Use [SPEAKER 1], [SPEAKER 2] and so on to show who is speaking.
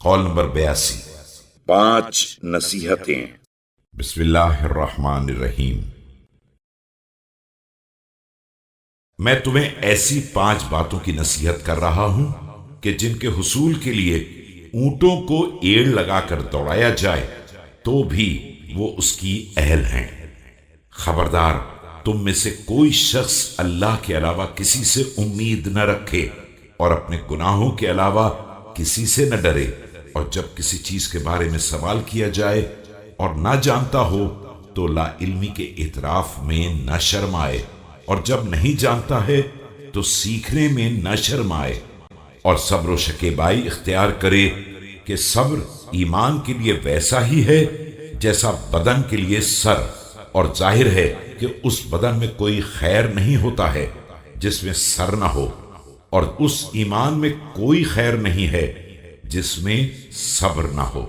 [SPEAKER 1] قول نمبر 82۔
[SPEAKER 2] 5 نصیحتیں۔
[SPEAKER 1] بسم اللہ الرحمن الرحیم۔ میں تمہیں ایسی 5 باتوں کی نصیحت کر رہا ہوں کہ جن کے حصول کے لیے اونٹوں کو ایڑ لگا کر دوڑایا جائے تو بھی وہ اس کی اہل ہیں۔ خبردار، تم میں سے کوئی شخص اللہ کے علاوہ کسی سے امید نہ رکھے اور اپنے گناہوں کے علاوہ کسی سے نہ ڈرے، اور جب کسی چیز کے بارے میں سوال کیا جائے اور نہ جانتا ہو تو لا علمی کے اعتراف میں نہ شرمائے، اور جب نہیں جانتا ہے تو سیکھنے میں نہ شرمائے، اور صبر و شکیبائی اختیار کرے کہ صبر ایمان کے لیے ویسا ہی ہے جیسا بدن کے لیے سر، اور ظاہر ہے کہ اس بدن میں کوئی خیر نہیں ہوتا ہے جس میں سر نہ ہو، اور اس ایمان میں کوئی خیر نہیں ہے جس میں صبر نہ ہو۔